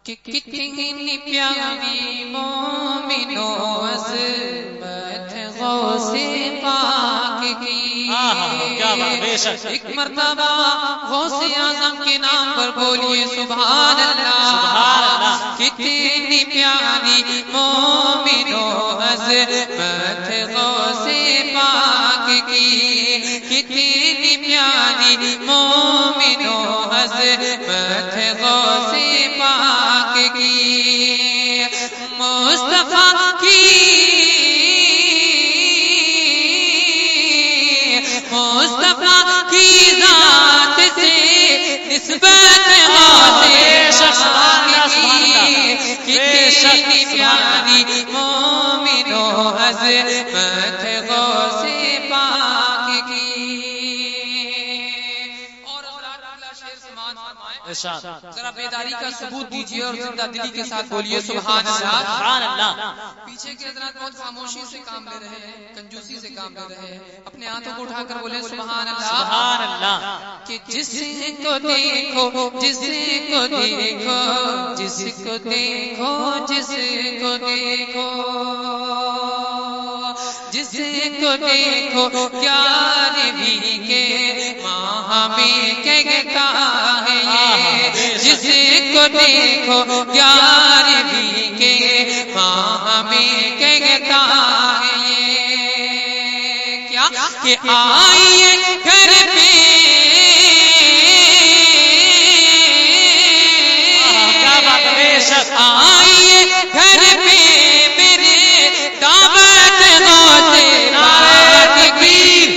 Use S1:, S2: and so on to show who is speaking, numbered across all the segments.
S1: کہ کتنی پیاری مومنوں عظمت غوث پاک کی. ایک مرتبہ غوث اعظم کے نام پر بولیے سبحان اللہ. کتنی پیاری مومنوں عظمت غوث پاک کی. کتنی پیاری مومنوں عظمت غوث پاک کی. مصطفیٰ کی ذات سے نسبت کتنی پیاری مومنوں عظمت غوث پاک کی. اور اگلا شعر سماعت فرمائیں. ذرا بیداری کا ثبوت دیجیے اور زندہ دلی کے ساتھ بولیے سبحان اللہ.
S2: سبحان اللہ.
S1: پیچھے کے حضرات بہت خاموشی سے کام لے رہے ہیں, کنجوسی سے کام لے رہے ہیں. اپنے ہاتھوں کو اٹھا کر بولے سبحان اللہ.
S2: سبحان اللہ.
S1: کہ جس کو دیکھو جس کو دیکھو جس کو دیکھو جس کو دیکھو جس کو دیکھو پیار بھی کے ماں میں کہتا ہے یہ. جس کو دیکھو پیار بھی کے ماں میں کہتا ہے یہ. کیا کہ آئیے گھر پہ آئیے گھر پہ میرے دعوت غوث پاک تکبیر.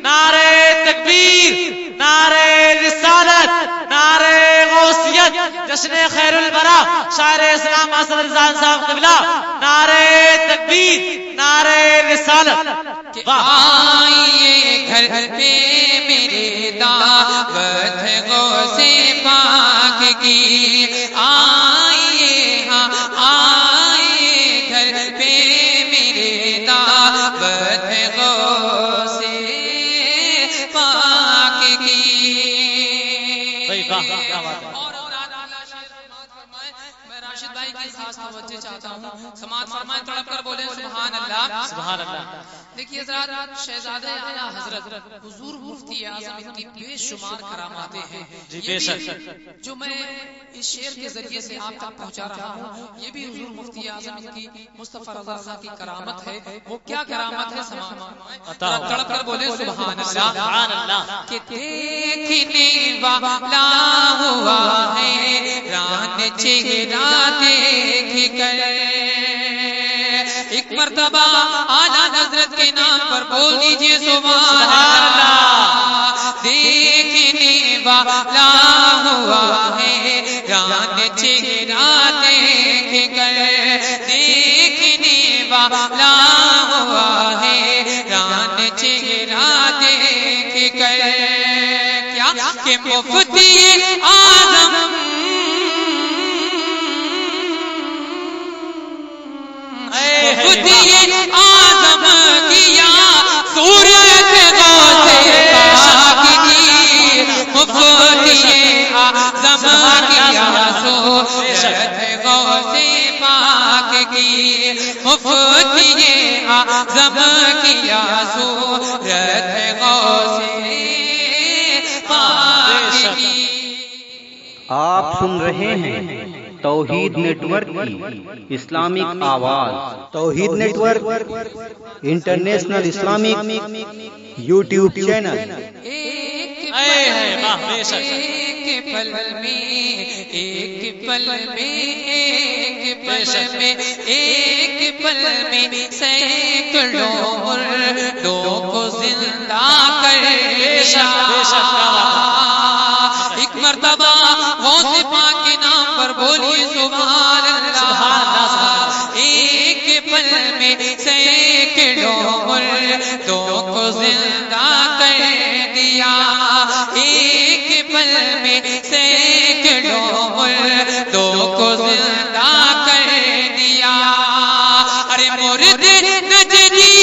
S2: نعرہ تکبیر, نعرہ رسالت, نعرہ غوثیت, جشن خیر البرا شاعر اسلام اسد رضا صاحب قبلہ. نعرہ تکبیر, نعرہ رسالت.
S1: آئیے گھر پہ میرے دعوت غوث پاک کی. آئیے ہاں آئیے گھر پہ میرے دعوت غوث پاک کی. میں راشد بھائی کی خاص توجہ چاہتا ہوں. سماعت فرمائیں, تڑپ کر بولے سبحان اللہ.
S2: سبحان اللہ.
S1: دیکھیے حضرات, شہزادہ اعلیٰ حضرت حضور مفتی اعظم کی بے شمار کراماتیں ہیں.
S2: جی بے شک.
S1: جو میں اس شعر کے ذریعے سے آپ تک پہنچا رہا ہوں, یہ بھی حضور مفتی اعظم کی مصطفیٰ رضا خان کی کرامت ہے. وہ کیا کرامت ہے سماعت تڑپ کر بولے سبحان اللہ.
S2: سبحان اللہ.
S1: کہ دیکھنے والا ہوا ہے ران چہرہ دیکھ کر. ایک مرتبہ اعلیٰ حضرت کے نام پر بول دیجئے سبحان اللہ. دیکھنے والا ہوا ہے ران چہرہ دیکھ کر. دیکھنے والا ہوا ہے ران چہرہ دیکھ کر. کیا کہ مفتی اعظم مفتی اعظم کیا صورت غوث پاک کی. مفتی اعظم کیا صورت غوث پاک کی. مفتی اعظم کیا صورت غوث پاک کی.
S3: آپ سن رہے ہیں توحید نیٹ ورک کی اسلامک آواز. Tauheed network international Islamic YouTube channel.
S1: ایک پل میں ایک پل میں ایک پل میں ایک پل میں سینکڑوں مردوں کو زندہ کر دیا. ایک مرتبہ غوث پاک کے نام پر بولیے سبحان اللہ. ایک پل میں سینکڑوں مردوں کو زندہ کر دیا. ایک پل میں سینکڑوں مردوں کو زندہ کر دیا. ارے مرد نجدی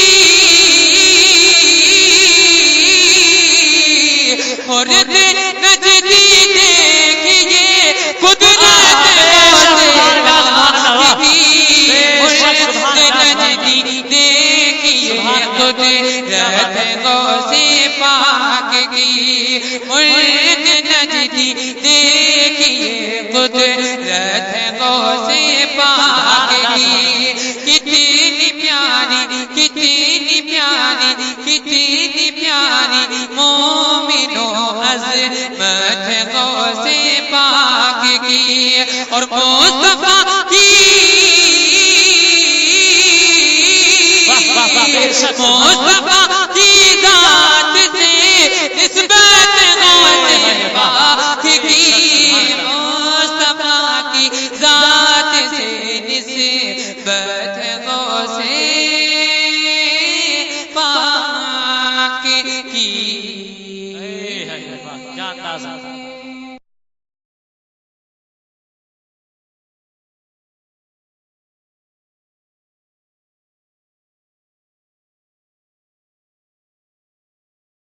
S1: مرد نجدی دیکھیے قدرت قدرت ہے غوث پاک کی، کتنی پیاری کتنی پیاری کتنی پیاری مومنوں عظمت ہے غوث پاک کی، اور مصطفیٰ کی مصطفیٰ